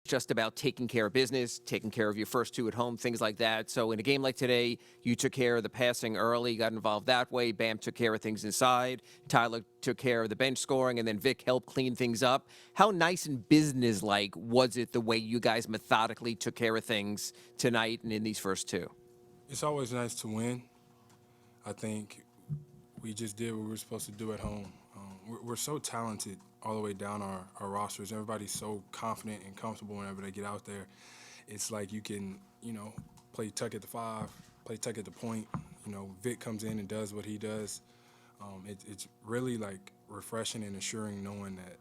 just about taking care of business, taking care of your first two at home, things like that. So in a game like today, you took care of the passing early, got involved that way. Bam took care of things inside. Tyler took care of the bench scoring, and then Vic helped clean things up. How nice and business-like was it the way you guys methodically took care of things tonight and in these first two? It's always nice to win. I think we just did what we were supposed to do at home. We're so talented all the way down our rosters. Everybody's so confident and comfortable whenever they get out there. It's like you can, play tuck at the 5, play tuck at the point. Vic comes in and does what he does. It's really like refreshing and assuring knowing that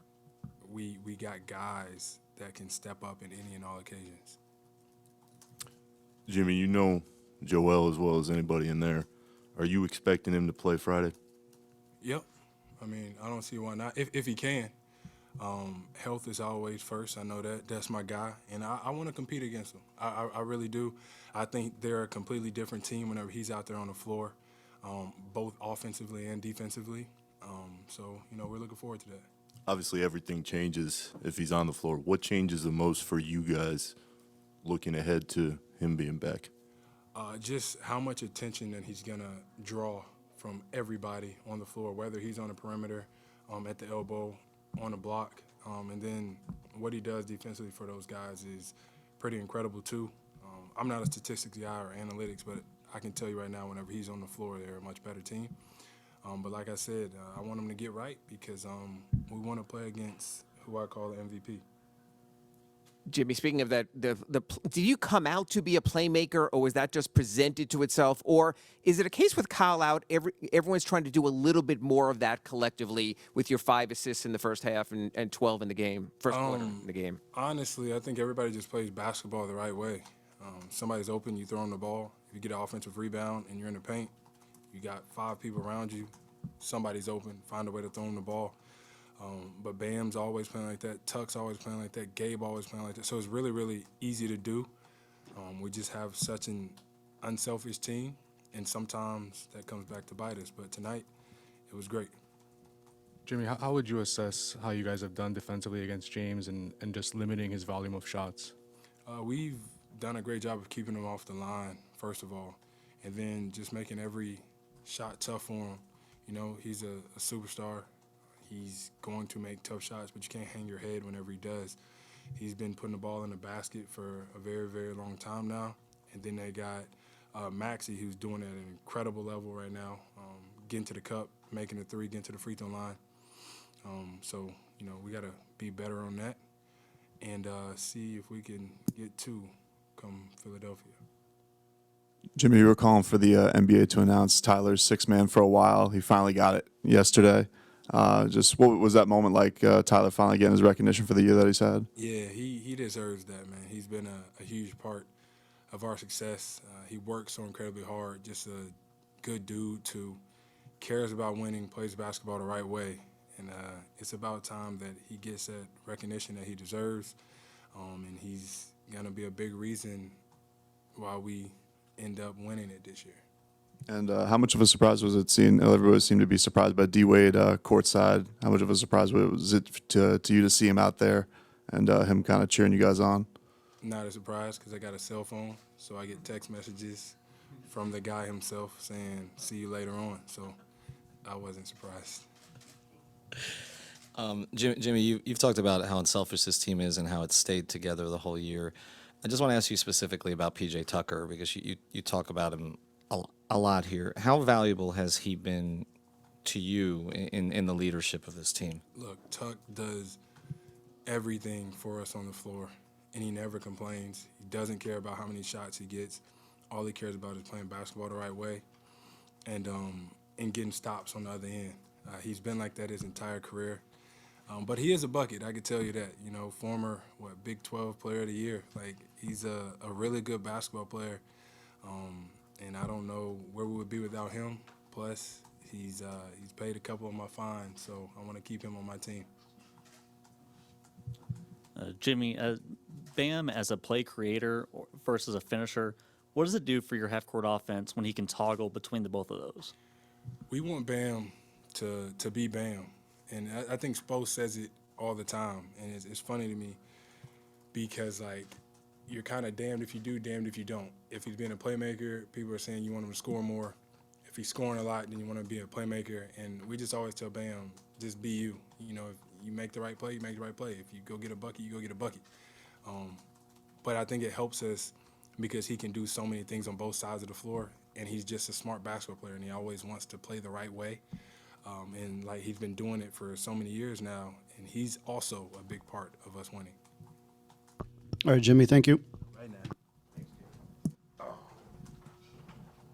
we got guys that can step up in any and all occasions. Jimmy, you know Joel as well as anybody in there. Are you expecting him to play Friday? Yep. I mean, I don't see why not. If he can. Health is always first. I know that. That's my guy. And I want to compete against him. I really do. I think they're a completely different team whenever he's out there on the floor, both offensively and defensively. So, we're looking forward to that. Obviously, everything changes if he's on the floor. What changes the most for you guys looking ahead to him being back? Just how much attention that he's going to draw from everybody on the floor, whether he's on the perimeter, at the elbow, on the block. And then what he does defensively for those guys is pretty incredible, too. I'm not a statistics guy or analytics, but I can tell you right now, whenever he's on the floor, they're a much better team. But like I said, I want him to get right because we want to play against who I call the MVP. Jimmy, speaking of that, did you come out to be a playmaker, or was that just presented to itself, or is it a case with Kyle out? Everyone's trying to do a little bit more of that collectively with your 5 assists in the first half and 12 in the game, first quarter in the game. Honestly, I think everybody just plays basketball the right way. Somebody's open, you throw them the ball. If you get an offensive rebound and you're in the paint, you got 5 people around you. Somebody's open, find a way to throw them the ball. But Bam's always playing like that. Tuck's always playing like that. Gabe always playing like that. So it's really, really easy to do. We just have such an unselfish team, and sometimes that comes back to bite us. But tonight, it was great. Jimmy, how would you assess how you guys have done defensively against James and just limiting his volume of shots? We've done a great job of keeping him off the line, first of all, and then just making every shot tough for him. He's a superstar. He's going to make tough shots, but you can't hang your head whenever he does. He's been putting the ball in the basket for a very, very long time now. And then they got Maxey, who's doing it at an incredible level right now, getting to the cup, making a 3, getting to the free throw line. So, we got to be better on that and see if we can get 2 come Philadelphia. Jimmy, you were calling for the NBA to announce Tyler's 6th man for a while. He finally got it yesterday. Just what was that moment like, Tyler finally getting his recognition for the year that he's had? Yeah, he deserves that, man. He's been a huge part of our success. He works so incredibly hard, just a good dude who cares about winning, plays basketball the right way. And it's about time that he gets that recognition that he deserves. And he's going to be a big reason why we end up winning it this year. And how much of a surprise was it seeing everybody seemed to be surprised by D-Wade courtside? How much of a surprise was it to you to see him out there and him kind of cheering you guys on? Not a surprise because I got a cell phone, so I get text messages from the guy himself saying, "See you later on." So I wasn't surprised. Jimmy, you've talked about how unselfish this team is and how it's stayed together the whole year. I just want to ask you specifically about P.J. Tucker because you talk about him a lot here. How valuable has he been to you in the leadership of this team? Look, Tuck does everything for us on the floor, and he never complains. He doesn't care about how many shots he gets. All he cares about is playing basketball the right way and getting stops on the other end. He's been like that his entire career. But he is a bucket, I can tell you that. Former, Big 12 Player of the Year. Like, he's a really good basketball player. And I don't know where we would be without him. Plus, he's paid a couple of my fines, so I want to keep him on my team. Jimmy, Bam as a play creator versus a finisher, what does it do for your half-court offense when he can toggle between the both of those? We want Bam to be Bam. And I think Spo says it all the time. And it's funny to me because like you're kind of damned if you do, damned if you don't. If he's being a playmaker, people are saying you want him to score more. If he's scoring a lot, then you want to be a playmaker. And we just always tell Bam, just be you. You know, if you make the right play, you make the right play. If you go get a bucket, you go get a bucket. But I think it helps us because he can do so many things on both sides of the floor, and he's just a smart basketball player, and he always wants to play the right way. And like he's been doing it for so many years now, and he's also a big part of us winning. All right, Jimmy, thank you.